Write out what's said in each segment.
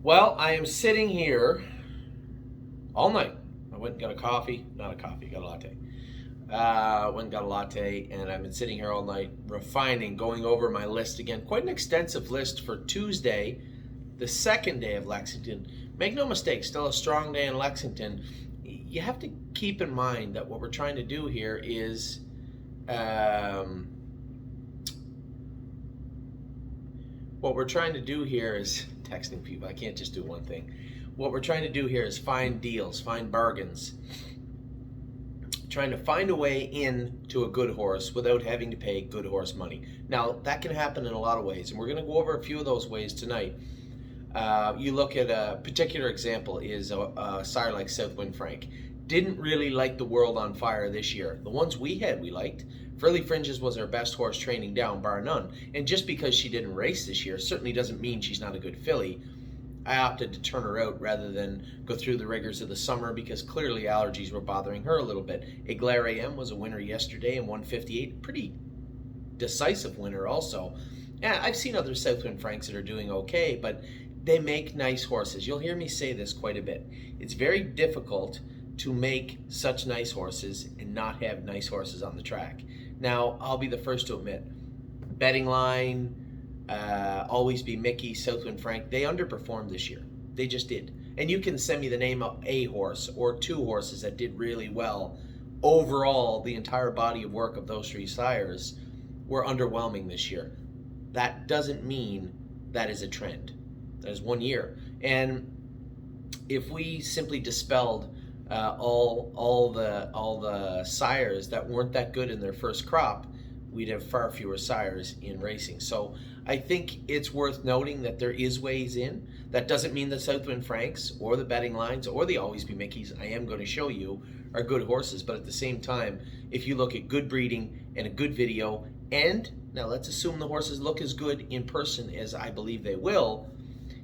Well, I am sitting here all night. I went and got a coffee, not a coffee, got a latte. Went and got a latte, and I've been sitting here all night refining, going over my list again. Quite an extensive list for Tuesday, the second day of Lexington. Make no mistake, still a strong day in Lexington. You have to keep in mind that what we're trying to do here is texting people. I can't just do one thing. What we're trying to do here is find deals, find bargains, trying to find a way in to a good horse without having to pay good horse money. Now, that can happen in a lot of ways, and we're going to go over a few of those ways tonight. You look at a particular example is a sire like Southwind Frank. Didn't really light the world on fire this year. The ones we had, we liked. Frilly Fringes was our best horse training down, bar none. And just because she didn't race this year certainly doesn't mean she's not a good filly. I opted to turn her out rather than go through the rigors of the summer because clearly allergies were bothering her a little bit. Eclair AM was a winner yesterday in 158. Pretty decisive winner also. Yeah, I've seen other Southwind Franks that are doing okay, but they make nice horses. You'll hear me say this quite a bit. It's very difficult to make such nice horses and not have nice horses on the track. Now, I'll be the first to admit, Betting Line, Always Be Mickey, Southwind Frank, they underperformed this year. They just did. And you can send me the name of a horse or two horses that did really well. Overall, the entire body of work of those three sires were underwhelming this year. That doesn't mean that is a trend. That is 1 year. And if we simply dispelled all the sires that weren't that good in their first crop, we'd have far fewer sires in racing. So I think it's worth noting that there is ways in. That doesn't mean the Southwind Franks or the Betting Lines or the Always Be Mickeys, I am going to show you, are good horses. But at the same time, if you look at good breeding and a good video, and now let's assume the horses look as good in person as I believe they will,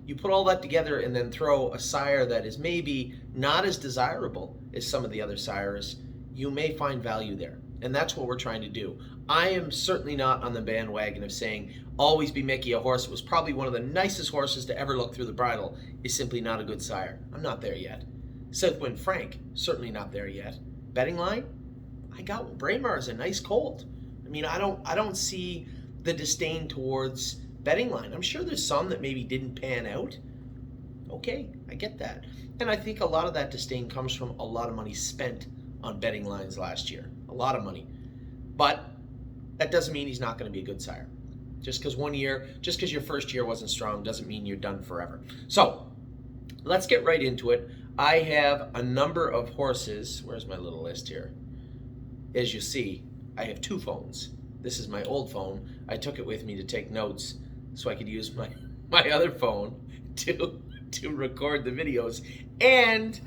you put all that together and then throw a sire that is maybe not as desirable as some of the other sires, you may find value there. And that's what we're trying to do. I am certainly not on the bandwagon of saying Always Be Mickey, a horse that was probably one of the nicest horses to ever look through the bridle, is simply not a good sire. I'm not there yet. Southwind Frank, certainly not there yet. Betting Line, I got Braemar is a nice colt. I mean, I don't see the disdain towards Betting Line. I'm sure there's some that maybe didn't pan out. Okay, I get that. And I think a lot of that disdain comes from a lot of money spent on betting lines last year. A lot of money. But that doesn't mean he's not going to be a good sire. Just because your first year wasn't strong doesn't mean you're done forever. So, let's get right into it. I have a number of horses. Where's my little list here? As you see, I have two phones. This is my old phone. I took it with me to take notes so I could use my other phone to record the videos, and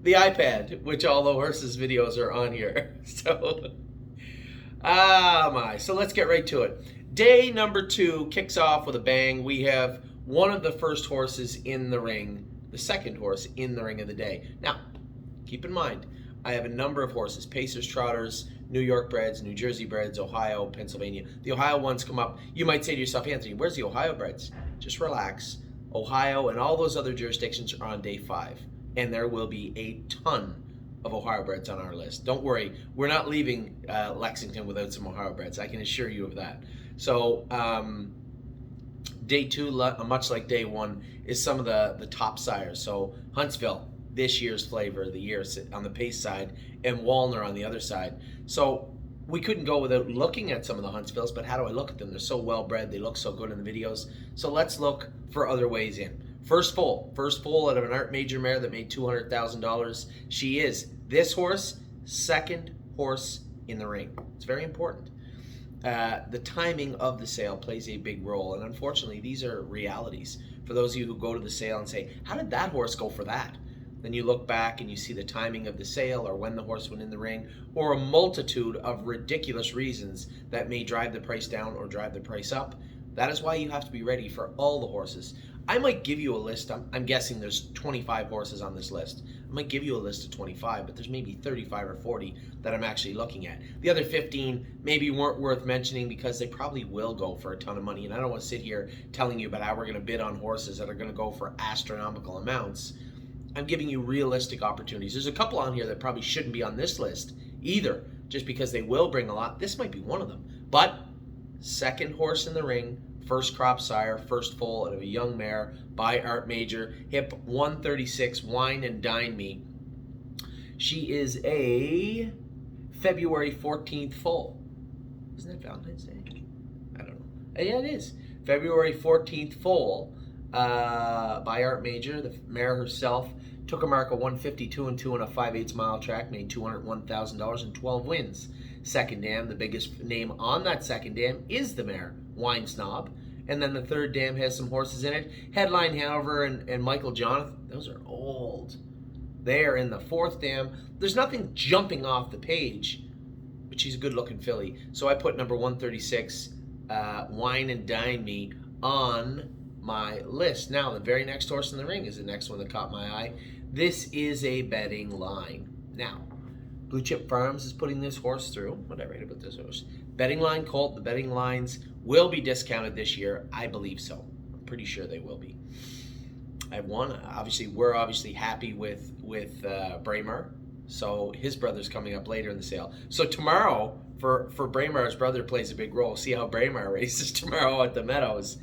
the iPad, which all the horses videos are on here. So, so let's get right to it. Day number 2 kicks off with a bang. We have one of the first horses in the ring, the second horse in the ring of the day. Now, keep in mind, I have a number of horses, Pacers, Trotters, New York breds, New Jersey breds, Ohio, Pennsylvania. The Ohio ones come up. You might say to yourself, Anthony, where's the Ohio breds? Just relax. Ohio and all those other jurisdictions are on day 5. And there will be a ton of Ohio breds on our list. Don't worry, we're not leaving Lexington without some Ohio breds. I can assure you of that. So day 2, much like day 1, is some of the top sires. So Huntsville, this year's flavor of the year on the pace side, and Walner on the other side. So we couldn't go without looking at some of the Huntsvilles, but how do I look at them? They're so well bred, they look so good in the videos. So let's look for other ways in. First foal out of an Art Major mare that made $200,000. She is this horse, second horse in the ring. It's very important. The timing of the sale plays a big role, and unfortunately these are realities. For those of you who go to the sale and say, how did that horse go for that? Then you look back and you see the timing of the sale or when the horse went in the ring, or a multitude of ridiculous reasons that may drive the price down or drive the price up. That is why you have to be ready for all the horses. I might give you a list. I'm guessing there's 25 horses on this list. I might give you a list of 25, but there's maybe 35 or 40 that I'm actually looking at. The other 15 maybe weren't worth mentioning because they probably will go for a ton of money. And I don't want to sit here telling you about how we're going to bid on horses that are going to go for astronomical amounts. I'm giving you realistic opportunities. There's a couple on here that probably shouldn't be on this list either, just because they will bring a lot. This might be one of them. But second horse in the ring, first crop sire, first foal out of a young mare by Art Major, hip 136, Wine and Dine Me. She is a February 14th foal. Isn't that Valentine's Day? I don't know. Yeah, it is. February 14th foal by Art Major. The mare herself took a mark of 152 and 2 on a 5/8 mile track, made $201,000 and 12 wins. Second dam, the biggest name on that second dam is the mare, Wine Snob. And then the third dam has some horses in it. Headline Hanover and Michael Jonathan, those are old. There in the fourth dam, there's nothing jumping off the page, but she's a good looking filly. So I put number 136, Wine and Dine Me, on my list. Now, the very next horse in the ring is the next one that caught my eye. This is a betting line. Now, Blue Chip Farms is putting this horse through. What did I write about this horse? Betting line colt. The betting lines will be discounted this year. I believe so. I'm pretty sure they will be. I have one. Obviously, we're obviously happy with Braemar. So his brother's coming up later in the sale. So tomorrow, for Braemar's brother plays a big role. See how Braemar races tomorrow at the Meadows.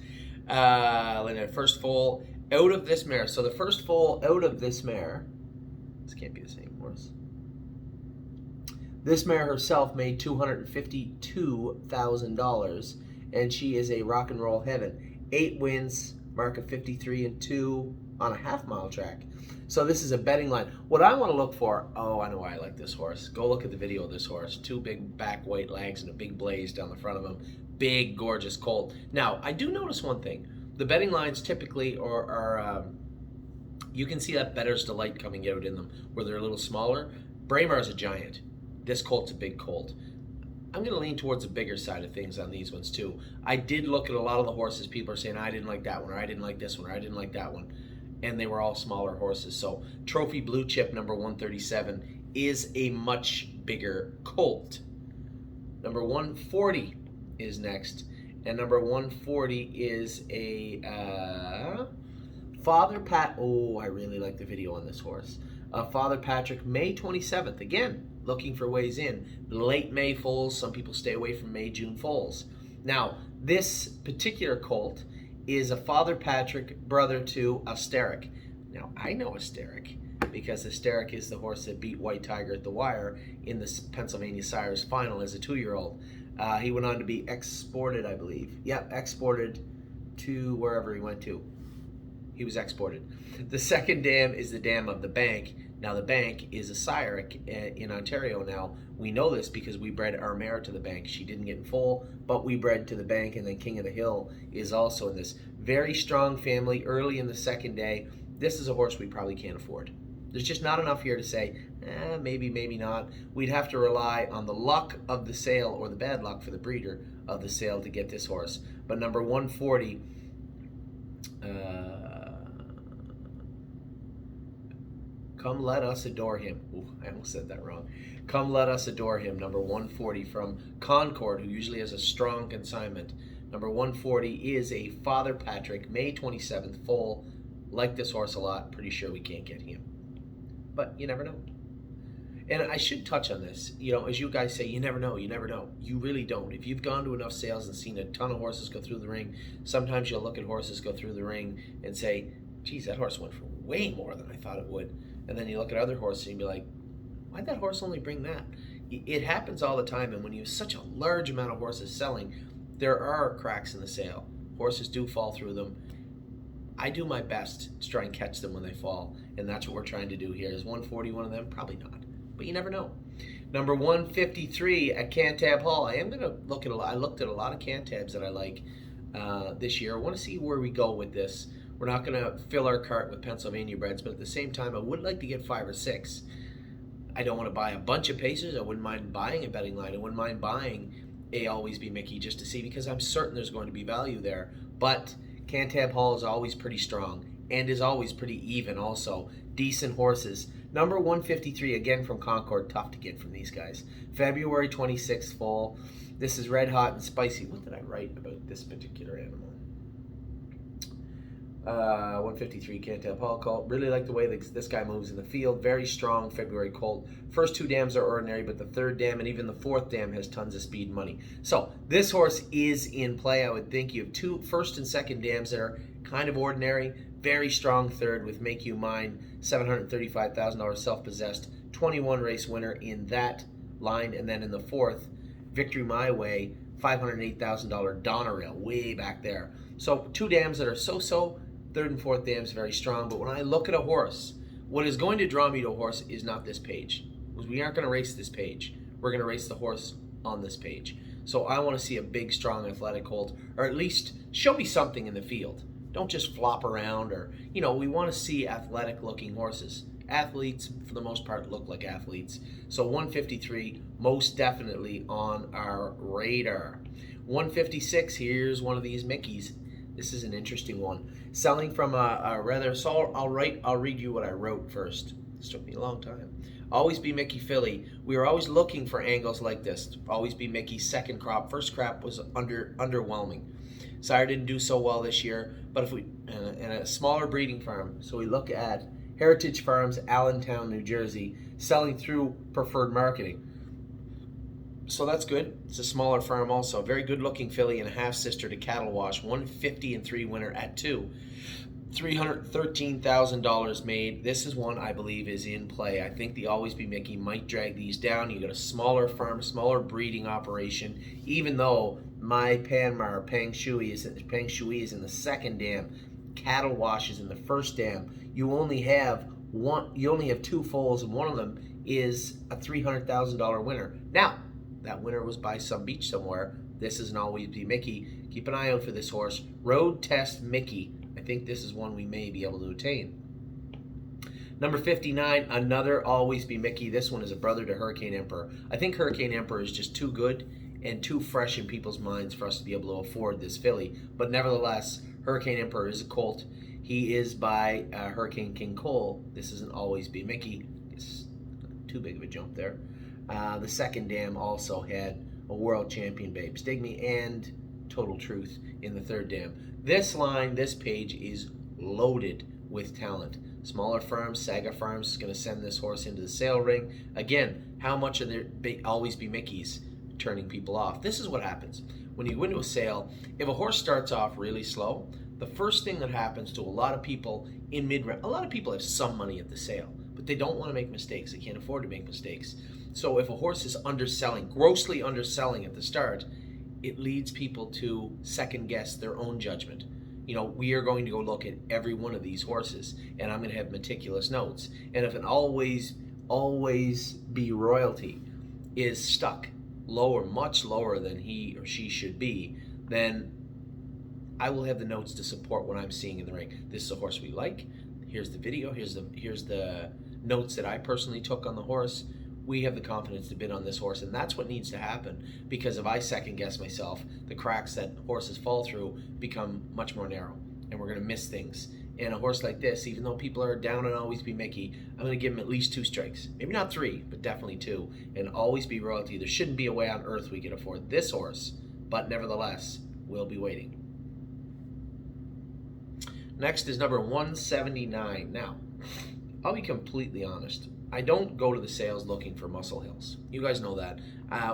First foal out of this mare. So the first foal out of this mare. This can't be the same horse. This mare herself made $252,000, and she is a rock and roll heaven. 8 wins, mark of 53 and 2 on a half-mile track. So this is a betting line. What I want to look for, oh, I know why I like this horse. Go look at the video of this horse. 2 big back white legs and a big blaze down the front of him. Big, gorgeous colt. Now, I do notice one thing. The betting lines typically are you can see that Bettor's Delight coming out in them, where they're a little smaller. Braemar's a giant. This colt's a big colt. I'm going to lean towards the bigger side of things on these ones too. I did look at a lot of the horses. People are saying, I didn't like that one, or I didn't like this one, or I didn't like that one. And they were all smaller horses. So Trophy Blue Chip number 137 is a much bigger colt. Number 140 is next. And number 140 is a Father Pat. Oh, I really like the video on this horse. Father Patrick, May 27th. Again, looking for ways in. Late May foals. Some people stay away from May, June foals. Now, this particular colt is a Father Patrick brother to Asteric. Now, I know Asteric because Asteric is the horse that beat White Tiger at the wire in the Pennsylvania Sires final as a 2-year-old. He went on to be exported, I believe. Yep, exported to wherever he went to. He was exported. The second dam is the dam of the Bank. Now, the Bank is a sire in Ontario now. We know this because we bred our mare to the Bank. She didn't get in foal, but we bred to the Bank, and then King of the Hill is also in this. Very strong family early in the second day. This is a horse we probably can't afford. There's just not enough here to say, maybe, maybe not. We'd have to rely on the luck of the sale or the bad luck for the breeder of the sale to get this horse. But number 140, Come Let Us Adore Him. Ooh, I almost said that wrong. Come Let Us Adore Him, number 140 from Concord, who usually has a strong consignment. Number 140 is a Father Patrick, May 27th foal. Like this horse a lot. Pretty sure we can't get him. But you never know. And I should touch on this. You know, as you guys say, you never know, you never know. You really don't. If you've gone to enough sales and seen a ton of horses go through the ring, sometimes you'll look at horses go through the ring and say, geez, that horse went for way more than I thought it would. And then you look at other horses and be like, why'd that horse only bring that? It happens all the time. And when you have such a large amount of horses selling, there are cracks in the sale. Horses do fall through them. I do my best to try and catch them when they fall. And that's what we're trying to do here. Is 140 one of them? Probably not. But you never know. Number 153 at Cantab Hall. I am going to look at I looked at a lot of Cantabs that I like this year. I want to see where we go with this. We're not going to fill our cart with Pennsylvania breds, but at the same time, I would like to get 5 or 6. I don't want to buy a bunch of Pacers. I wouldn't mind buying a betting line. I wouldn't mind buying a Always Be Mickey just to see, because I'm certain there's going to be value there. But Cantab Hall is always pretty strong and is always pretty even also. Decent horses. Number 153, again from Concord, tough to get from these guys. February 26th foal. This is red hot and spicy. What did I write about this particular animal? 153 Cantab Hall colt. Really like the way this guy moves in the field. Very strong February colt. First two dams are ordinary, but the third dam and even the fourth dam has tons of speed and money. So this horse is in play. I would think you have two first and second dams that are kind of ordinary. Very strong third with Make You Mine, $735,000 self-possessed, 21 race winner in that line. And then in the fourth, Victory My Way, $508,000 Donerail, way back there. So two dams that are so-so. Third and fourth dams very strong. But when I look at a horse, what is going to draw me to a horse is not this page. Because we aren't going to race this page. We're going to race the horse on this page. So I want to see a big, strong, athletic colt, or at least show me something in the field. Don't just flop around, or, you know, we want to see athletic-looking horses. Athletes, for the most part, look like athletes. So 153, most definitely on our radar. 156, here's one of these Mickeys. This is an interesting one. Selling from a rather, so I'll read you what I wrote first. This took me a long time. Always Be Mickey filly. We were always looking for angles like this. Always Be Mickey's second crop. First crop was underwhelming. Sire didn't do so well this year, but if we, in a smaller breeding farm, so we look at Heritage Farms, Allentown, New Jersey, selling through Preferred Marketing. So that's good. It's a smaller farm also. Very good looking filly and a half sister to Cattle Wash. 150-3 winner at 2. $313,000 made. This is one I believe is in play. I think the Always Be Mickey might drag these down. You got a smaller farm, smaller breeding operation. Even though my Panmar, Peng Shui is in the second dam, Cattle Wash is in the first dam. You only have two foals, and one of them is a $300,000 winner. Now, that winner was by some beach somewhere. This is an Always Be Mickey. Keep an eye out for this horse. Road Test Mickey. I think this is one we may be able to attain. Number 59, another Always Be Mickey. This one is a brother to Hurricane Emperor. I think Hurricane Emperor is just too good and too fresh in people's minds for us to be able to afford this filly. But nevertheless, Hurricane Emperor is a colt. He is by Hurricane King Cole. This is an Always Be Mickey. It's too big of a jump there. The second dam also had a world champion Babes Digme and Total Truth in the third dam. This line, this page is loaded with talent. Smaller farms, Saga Farms is going to send this horse into the sale ring. Again, how much of their Always Be Mickeys turning people off? This is what happens. When you go into a sale, if a horse starts off really slow, the first thing that happens to a lot of people in mid-round, a lot of people have some money at the sale, but they don't want to make mistakes. They can't afford to make mistakes. So if a horse is underselling, grossly underselling at the start, it leads people to second guess their own judgment. You know, we are going to go look at every one of these horses, and I'm going to have meticulous notes. And if an always be royalty is stuck lower, much lower than he or she should be, then I will have the notes to support what I'm seeing in the ring. This is a horse we like. Here's the video. Here's the notes that I personally took on the horse. We have the confidence to bid on this horse, and that's what needs to happen, because if I second guess myself, the cracks that horses fall through become much more narrow, and we're going to miss things. And a horse like this, even though people are down on Always Be Mickey, I'm going to give him at least 2 strikes. Maybe not 3, but definitely 2. And Always Be royalty. There shouldn't be a way on earth we could afford this horse, but nevertheless, we'll be waiting. Next is number 179. Now, I'll be completely honest. I don't go to the sales looking for Muscle Hills. You guys know that.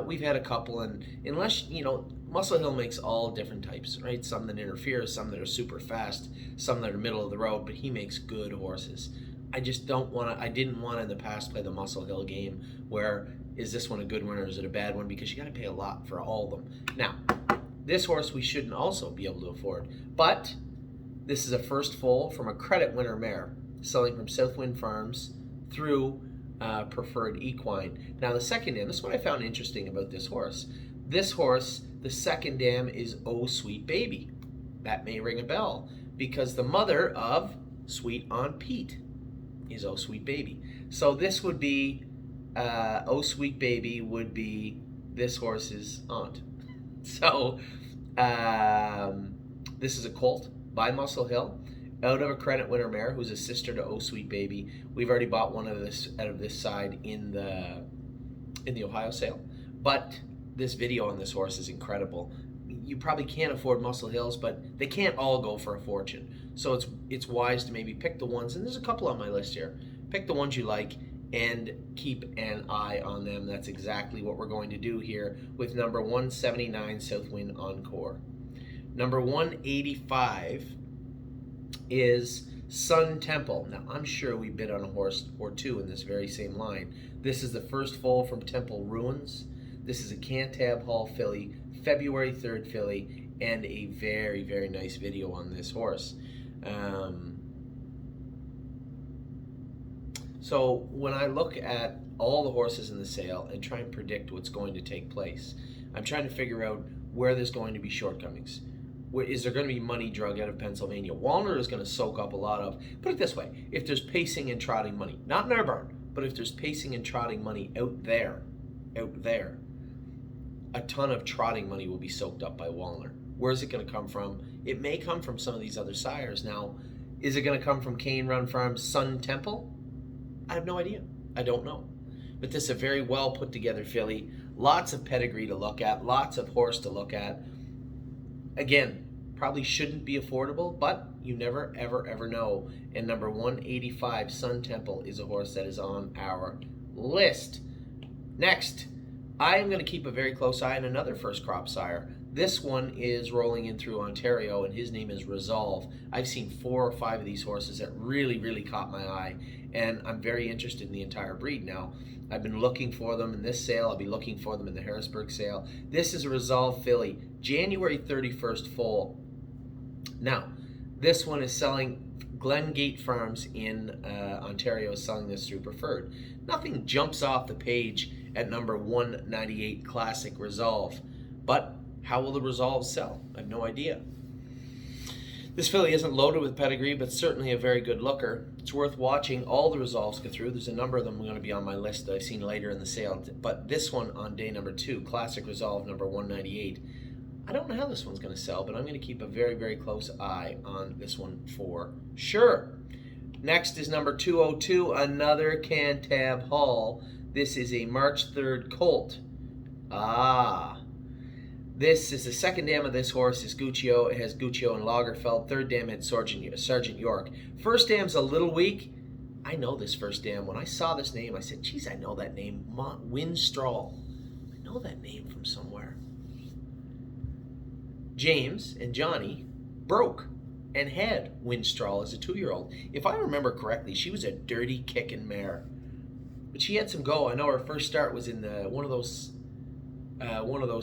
We've had a couple, and unless, you know, Muscle Hill makes all different types, right? Some that interfere, some that are super fast, some that are middle of the road, but he makes good horses. I just don't want to, I didn't want to in the past play the Muscle Hill game where, is this one a good one or is it a bad one? Because you got to pay a lot for all of them. Now, this horse we shouldn't also be able to afford, but this is a first foal from a credit winner mare, selling from Southwind Farms through Preferred Equine. Now the second dam, this is what I found interesting about this horse. This horse, the second dam is Oh Sweet Baby. That may ring a bell, because the mother of Sweet Aunt Pete is Oh Sweet Baby. So this would be, Oh Sweet Baby would be this horse's aunt. So this is a colt by Muscle Hill, out of a credit winner mare who's a sister to Oh Sweet Baby. We've already bought one of this out of this side in the Ohio sale, but this video on this horse is incredible. You probably can't afford Muscle Hills, but they can't all go for a fortune. So it's wise to maybe pick the ones, and there's a couple on my list here. Pick the ones you like and keep an eye on them. That's exactly what we're going to do here with number 179 Southwind Encore. Number 185 is Sun Temple. Now, I'm sure we bid on a horse or two in this very same line. This is the first foal from Temple Ruins. This is a Cantab Hall filly, February 3rd filly, and a very, very nice video on this horse. So when I look at all the horses in the sale and try and predict what's going to take place, I'm trying to figure out where there's going to be shortcomings. Is there going to be money drug out of Pennsylvania? Walner is going to soak up a lot of, put it this way, if there's pacing and trotting money, not in our barn, but if there's pacing and trotting money out there, a ton of trotting money will be soaked up by Walner. Where's it going to come from? It may come from some of these other sires. Now, is it going to come from Cane Run Farms' Sun Temple? I have no idea. I don't know. But this is a very well put together filly. Lots of pedigree to look at, lots of horse to look at. Again, probably shouldn't be affordable, but you never, ever, ever know. And number 185, Sun Temple, is a horse that is on our list. Next, I am going to keep a very close eye on another first crop sire. This one is rolling in through Ontario, and his name is Resolve. I've seen 4 or 5 of these horses that really, really caught my eye, and I'm very interested in the entire breed now. I've been looking for them in this sale. I'll be looking for them in the Harrisburg sale. This is a Resolve filly, January 31st foal. Now, this one is selling, Glengate Farms in Ontario is selling this through Preferred. Nothing jumps off the page at number 198 Classic Resolve, but how will the Resolve sell? I have no idea. This filly isn't loaded with pedigree, but certainly a very good looker. It's worth watching all the Resolves go through. There's a number of them going to be on my list that I've seen later in the sale, but this one on day number 2, Classic Resolve number 198, I don't know how this one's going to sell, but I'm going to keep a very, very close eye on this one for sure. Next is number 202, another Cantab Hall. This is a March 3rd colt. This is the second dam of this horse is Guccio. It has Guccio and Lagerfeld. Third dam had Sergeant York. First dam's a little weak. I know this first dam. When I saw this name, I said, geez, I know that name. Winstraw. I know that name from somewhere. James and Johnny broke and had Winstraw as a 2-year-old. If I remember correctly, she was a dirty kicking mare. But she had some go. I know her first start was in one of those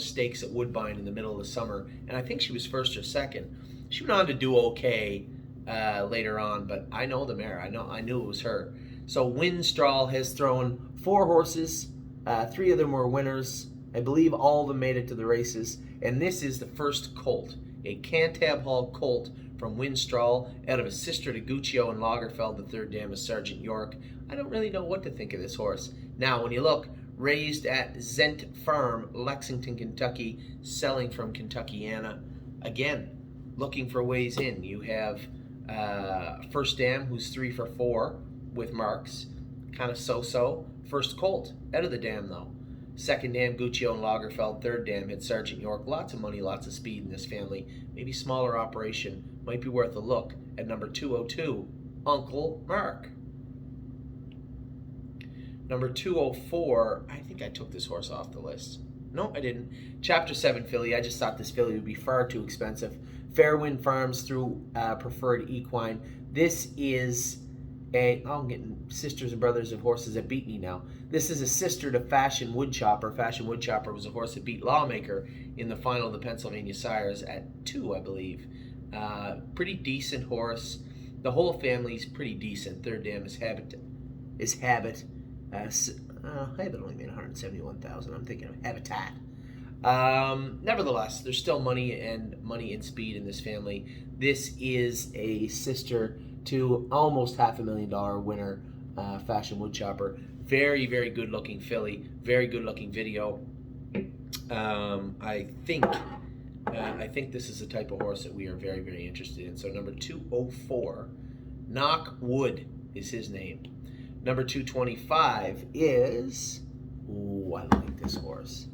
stakes at Woodbine in the middle of the summer, and I think she was first or second. She went on to do okay later on, but I know the mare. I knew it was her. So Winstraw has thrown 4 horses. 3 of them were winners. I believe all of them made it to the races, and this is the first colt, a Cantab Hall colt from Winstraw, out of a sister to Guccio and Lagerfeld. The third dam is Sergeant York. I don't really know what to think of this horse. Now, when you look, raised at Zent Farm, Lexington, Kentucky, selling from Kentuckiana. Again, looking for ways in. You have first dam, who's 3 for 4 with marks, kind of so-so. First colt, out of the dam though. Second dam, Guccio and Lagerfeld. Third dam had Sergeant York. Lots of money, lots of speed in this family. Maybe smaller operation. Might be worth a look at number 202, Uncle Mark. Number 204, I think I took this horse off the list. No, I didn't. Chapter 7 filly. I just thought this filly would be far too expensive. Fairwind Farms through Preferred Equine. This is I'm getting sisters and brothers of horses that beat me now. This is a sister to Fashion Woodchopper. Fashion Woodchopper was a horse that beat Lawmaker in the final of the Pennsylvania Sires at 2, I believe. Pretty decent horse. The whole family's pretty decent. Third dam is Habit. Habit only made 171,000. I'm thinking of Habitat. Nevertheless, there's still money and speed in this family. This is a sister to almost $500,000 winner, Fashion Woodchopper. Very, very good looking filly. Very good looking video. I think this is the type of horse that we are very, very interested in. So number 204, Knock Wood is his name. Number 225 is, ooh, I like this horse.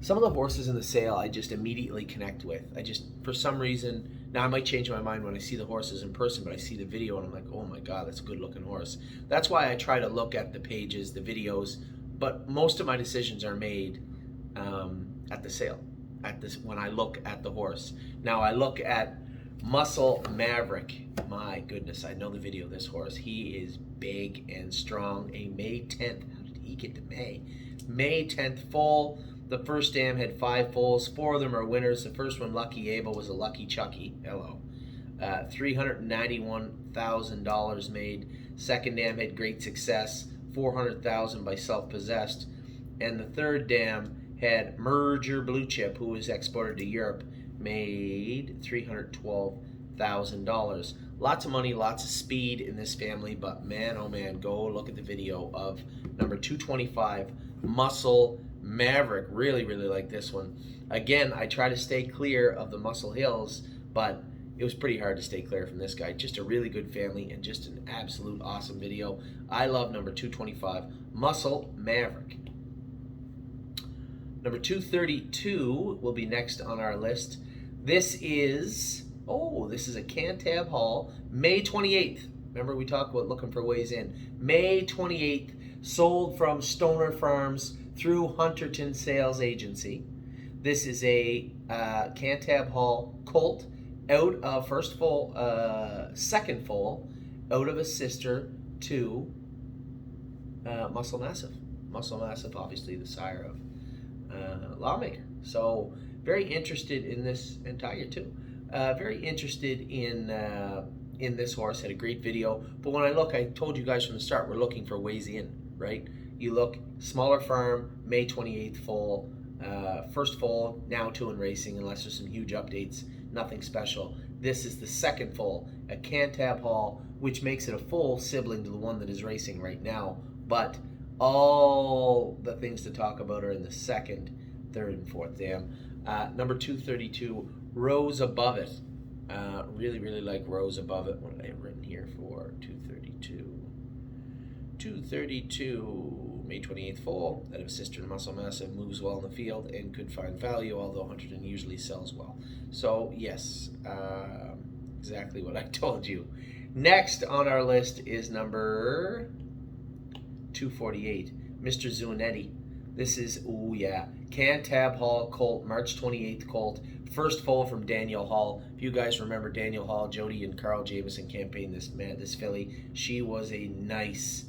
Some of the horses in the sale I just immediately connect with. I just, for some reason, now I might change my mind when I see the horses in person, but I see the video and I'm like, oh my God, that's a good looking horse. That's why I try to look at the pages, the videos, but most of my decisions are made at the sale, when I look at the horse. Now I look at Muscle Maverick. My goodness, I know the video of this horse. He is big and strong. A May 10th, how did he get to May? May 10th foal. The first dam had 5 foals. 4 of them are winners. The first one, Lucky Abel, was a Lucky Chucky. Hello. $391,000 made. Second dam had great success. $400,000 by Self-Possessed. And the third dam had Merger Blue Chip, who was exported to Europe, made $312,000. Lots of money, lots of speed in this family, but man, oh man, go look at the video of number 225, Muscle Maverick. Really, really like this one. Again, I try to stay clear of the Muscle Hills, but it was pretty hard to stay clear from this guy. Just a really good family and just an absolute awesome video. I love number 225, Muscle Maverick. Number 232 will be next on our list. This is a Cantab Hall, May 28th. Remember we talked about looking for ways in. May 28th, sold from Stoner Farms through Hunterton Sales Agency. This is a Cantab Hall colt out of second foal, out of a sister to Muscle Massive. Muscle Massive, obviously the sire of Lawmaker. So very interested in this, and Tiger too. Very interested in this horse. Had a great video. But when I look, I told you guys from the start, we're looking for ways in, right? You look, smaller farm, May 28th foal, first foal, now 2 in racing, unless there's some huge updates, nothing special. This is the second foal, a Cantab Hall, which makes it a full sibling to the one that is racing right now. But all the things to talk about are in the second, third, and fourth dam. Number 232, Rose Above It. Really, really like Rose Above It. What did I have written here for 232? 232, May 28th foal, out of sister to Muscle Massive, moves well in the field and could find value, although Hunterton usually sells well. So, yes, exactly what I told you. Next on our list is number 248, Mr. Zuinetti. This is, oh yeah, Cantab Hall colt, March 28th colt, first foal from Daniel Hall. If you guys remember Daniel Hall, Jody and Carl Jamieson campaigned this filly. She was a nice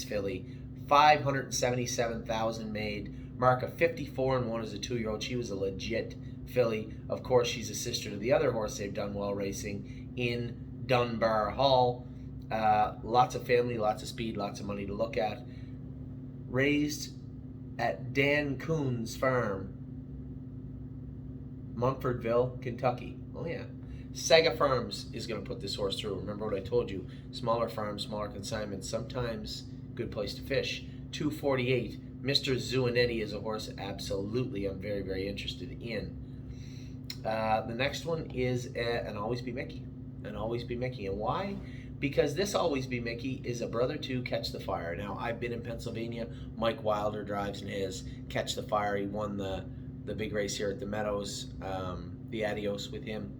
filly. 577,000 made. Mark of 54-1 as a 2-year-old. She was a legit filly. Of course, she's a sister to the other horse they've done well racing in Dunbar Hall. Lots of family, lots of speed, lots of money to look at. Raised at Dan Coon's farm, Mumfordville, Kentucky. Oh yeah. Sega Farms is going to put this horse through. Remember what I told you. Smaller farms, smaller consignments, sometimes good place to fish. 248, Mr. Zuinetti is a horse absolutely I'm very, very interested in. The next one is an Always Be Mickey. An Always Be Mickey. And why? Because this Always Be Mickey is a brother to Catch the Fire. Now, I've been in Pennsylvania. Mike Wilder drives in his Catch the Fire. He won the big race here at the Meadows, the Adios with him,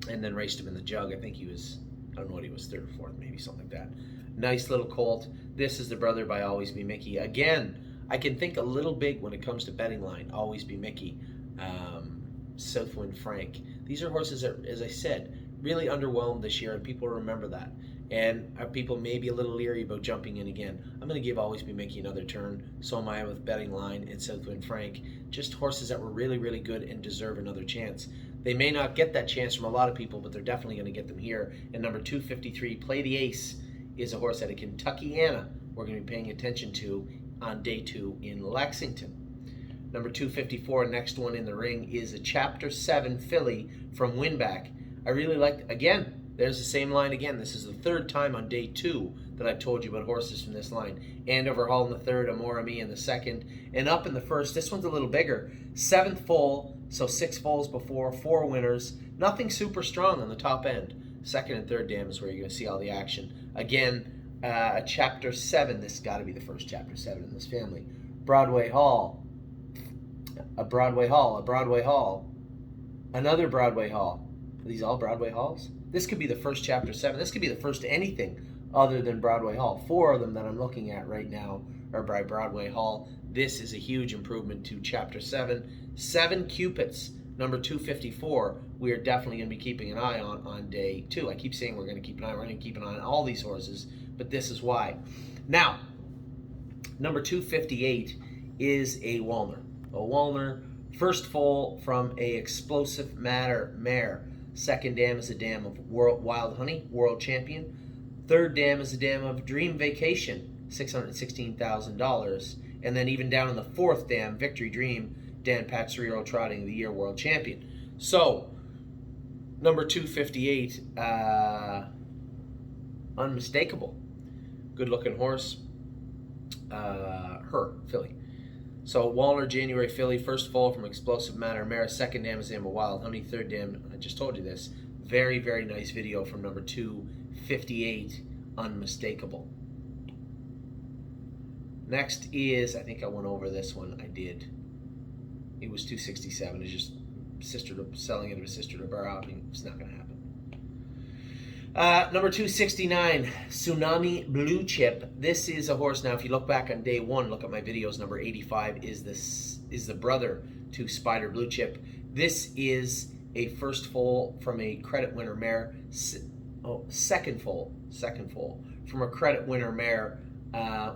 and then raced him in the Jug. I think he was, I don't know what he was, 3rd or 4th, maybe something like that. Nice little colt. This is the brother by Always Be Mickey. Again, I can think a little big when it comes to betting line. Always Be Mickey, Southwind Frank. These are horses that, as I said, really underwhelmed this year, and people remember that. And people may be a little leery about jumping in again. I'm going to give Always Be Mickey another turn. So am I with Betting Line and Southwind Frank. Just horses that were really, really good and deserve another chance. They may not get that chance from a lot of people, but they're definitely going to get them here. And number 253, Play the Ace, is a horse out of Kentuckiana we're going to be paying attention to on day 2 in Lexington. Number 254, next one in the ring, is a Chapter 7 filly from Winback. I really liked, again, There's the same line again. This is the third time on day 2 that I've told you about horses from this line. Andover Hall in the third, Amorami in the second, and up in the first. This one's a little bigger. 7th foal, so 6 foals before, 4 winners. Nothing super strong on the top end. Second and third dam is where you're going to see all the action. Again, chapter 7. This has got to be the first chapter 7 in this family. Broadway Hall. A Broadway Hall. A Broadway Hall. Another Broadway Hall. Are these all Broadway Halls? This could be the first chapter 7. This could be the first anything other than Broadway Hall. 4 of them that I'm looking at right now are by Broadway Hall. This is a huge improvement to chapter 7. 7 Cupids, number 254. We are definitely going to be keeping an eye on day 2. I keep saying we're going to keep an eye. We're going to keep an eye on all these horses, but this is why. Now, number 258 is a Walner. A Walner, first foal from a Explosive Matter mare. Second dam is a dam of Wild Honey, world champion. Third dam is a dam of Dream Vacation, $616,000. And then even down in the fourth dam, Victory Dream, Dan Pazzeriero trotting the year world champion. So, number 258, unmistakable. Good looking horse. Filly. So Walner, January filly, first foal from Explosive Matter mare, second dam is a Wild Honey, third dam, I just told you this. Very, very nice video from number 258, unmistakable. Next is, I think I went over this one, I did. It was 267, it's just selling it to a sister to Burrow. I mean, it's not going to happen. Number 269, Tsunami Blue Chip. This is a horse. Now, if you look back on day 1, look at my videos. Number 85 is the brother to Spider Blue Chip. This is a first foal from a credit winner mare. Second foal from a credit winner mare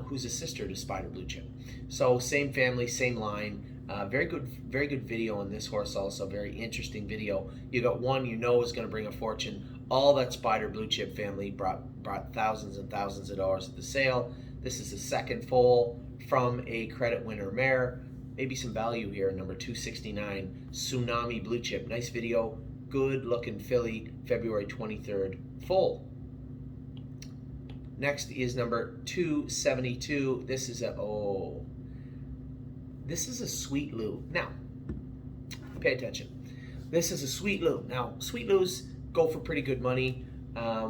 who's a sister to Spider Blue Chip. So same family, same line. Very good video on this horse also. Very interesting video. You got one you know is going to bring a fortune. All that Spider Blue Chip family brought thousands and thousands of dollars at the sale. This is the second foal from a credit winner mare. Maybe some value here. Number 269, Tsunami Blue Chip. Nice video. Good looking filly. February 23rd foal. Next is number 272. This is a Sweet Lou. Now, pay attention. This is a Sweet Lou. Now, Sweet Lou's go for pretty good money.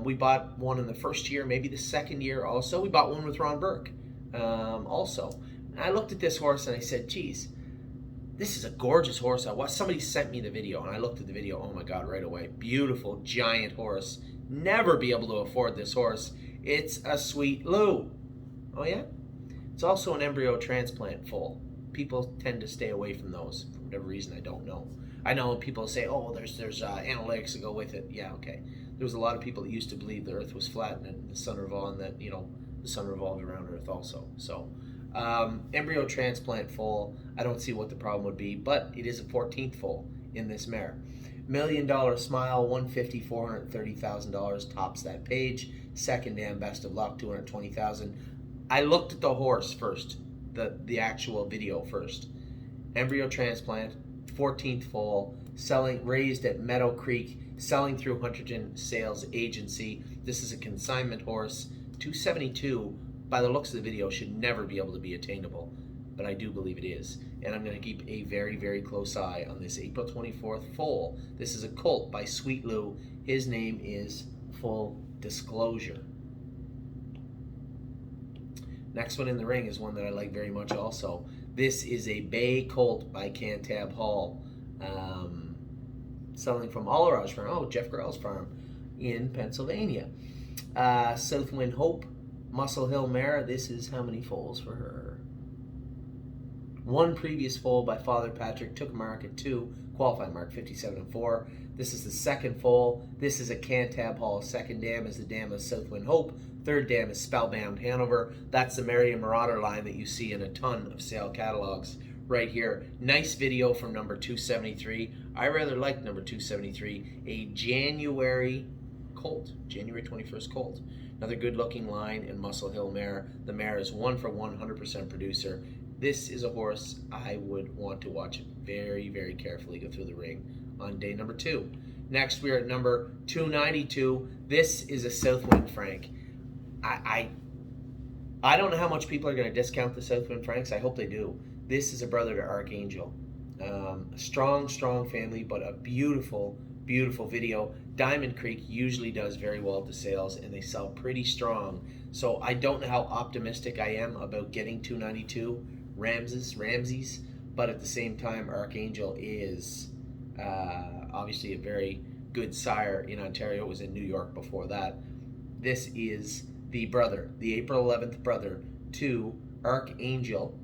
We bought one in the first year, maybe the second year also. We bought one with Ron Burke also. And I looked at this horse and I said, geez, this is a gorgeous horse. Somebody sent me the video and I looked at the video. Oh my God, right away. Beautiful, giant horse. Never be able to afford this horse. It's a Sweet Lou. Oh yeah? It's also an embryo transplant foal. People tend to stay away from those for whatever reason. I don't know. I know people say, oh, there's analytics that go with it. Yeah, okay. There was a lot of people that used to believe the Earth was flat and the sun revolved, and that the sun revolved around Earth also. So, embryo transplant foal. I don't see what the problem would be, but it is a 14th foal in this mare. $1 Million Smile, $150,000, $430,000 tops that page. Second dam, Best of Luck, $220,000. I looked at the horse first, the actual video first. Embryo transplant, 14th foal, raised at Meadow Creek, selling through Hunterton Sales Agency. This is a consignment horse. 272, by the looks of the video, should never be able to be attainable, but I do believe it is. And I'm going to keep a very, very close eye on this April 24th foal. This is a colt by Sweet Lou. His name is Full Disclosure. Next one in the ring is one that I like very much also. This is a Bay Colt by Cantab Hall. Selling from Allerage Farm. Oh, Jeff Grell's farm in Pennsylvania. Southwind Hope, Muscle Hill mare. This is how many foals for her? One previous foal by Father Patrick. Took mark at 2. Qualifying mark 57-4. This is the second foal. This is a Cantab Hall. Second dam is the dam of Southwind Hope. Third dam is Spellbound Hanover. That's the Marion Marauder line that you see in a ton of sale catalogs right here. Nice video from number 273. I rather like number 273. A January colt. January 21st colt. Another good looking line in Muscle Hill mare. The mare is 1 for 100% producer. This is a horse I would want to watch very, very carefully go through the ring on day number 2. Next, we're at number 292. This is a Southwind Frank. I don't know how much people are going to discount the Southwind Franks. I hope they do. This is a brother to Archangel. A strong family, but a beautiful video. Diamond Creek usually does very well at the sales, and they sell pretty strong. So I don't know how optimistic I am about getting 292 Ramses, but at the same time, Archangel is obviously a very good sire in Ontario. It was in New York before that. This is the brother, the April 11th brother to Archangel.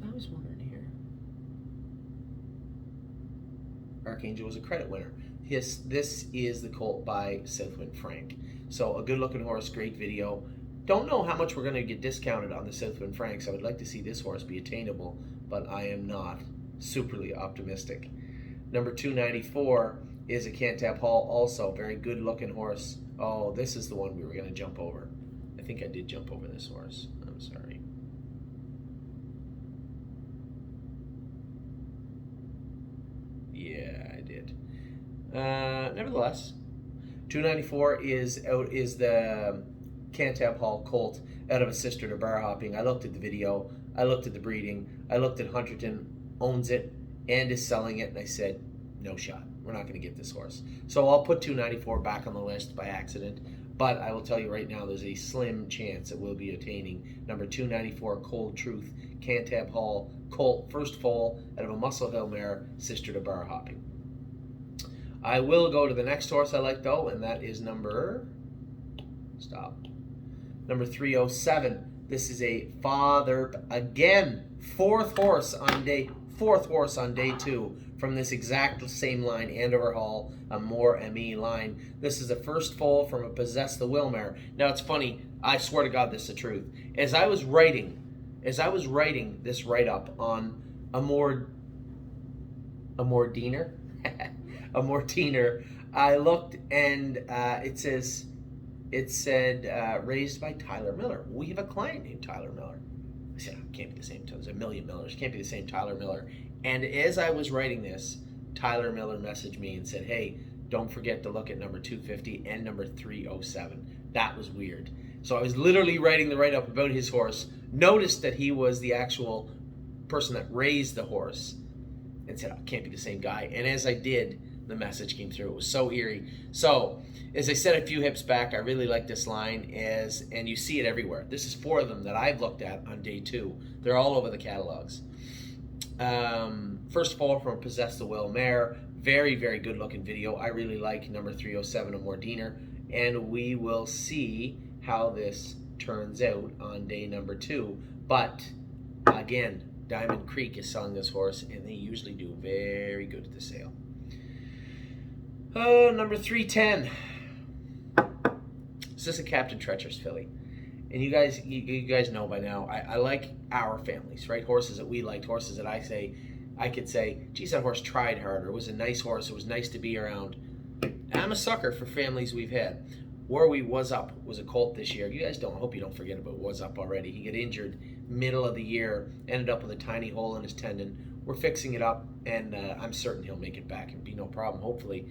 I was wondering here. Archangel was a credit winner. This is the colt by Southwind Frank. So a good looking horse, great video. Don't know how much we're going to get discounted on the Southwind Franks. I would like to see this horse be attainable, but I am not superly optimistic. Number 294 is a Cantab Hall, also very good looking horse. Oh, this is the one we were going to jump over. I think I did jump over this horse. I'm sorry. Yeah, I did. Nevertheless, 294 is the Cantab Hall colt out of a sister to bar hopping. I looked at the video. I looked at the breeding. I looked at Hunterton owns it and is selling it, and I said, no shot. We're not going to get this horse. So I'll put 294 back on the list by accident, but I will tell you right now, there's a slim chance it will be attaining number 294 Cold Truth Cantab Hall colt, first foal out of a Muscle Hill mare, sister to bar hopping. I will go to the next horse I like though, and that is number 307. This is a father again, fourth horse on day 2 from this exact same line, Andover Hall, a Moore ME line. This is the first foal from a Possess the Will mare. Now it's funny, I swear to God this is the truth. As I was writing this write-up on a more Diener, I looked and it said raised by Tyler Miller. We have a client named Tyler Miller. I said, oh, can't be the same. There's a million Millers. Can't be the same Tyler Miller. And as I was writing this, Tyler Miller messaged me and said, hey, don't forget to look at number 250 and number 307. That was weird. So I was literally writing the write-up about his horse, noticed that he was the actual person that raised the horse, and said, oh, can't be the same guy. And as I did, the message came through. It was so eerie. So, as I said a few hips back, I really like this line, and you see it everywhere. This is 4 of them that I've looked at on day 2. They're all over the catalogs. First of all, from Possess the Will mare, very good looking video. I really like number 307, a more Diener, and we will see how this turns out on day number 2. But again, Diamond Creek is selling this horse, and they usually do very good at the sale. Number 310. This is a Captain Treacherous filly. And you guys know by now, I like our families, right? Horses that we liked, horses that I could say, geez, that horse tried harder. It was a nice horse. It was nice to be around. And I'm a sucker for families we've had. Warwie Was Up was a colt this year. You guys don't, I hope you don't forget about Was Up already. He got injured middle of the year, ended up with a tiny hole in his tendon. We're fixing it up, and I'm certain he'll make it back and be no problem, hopefully.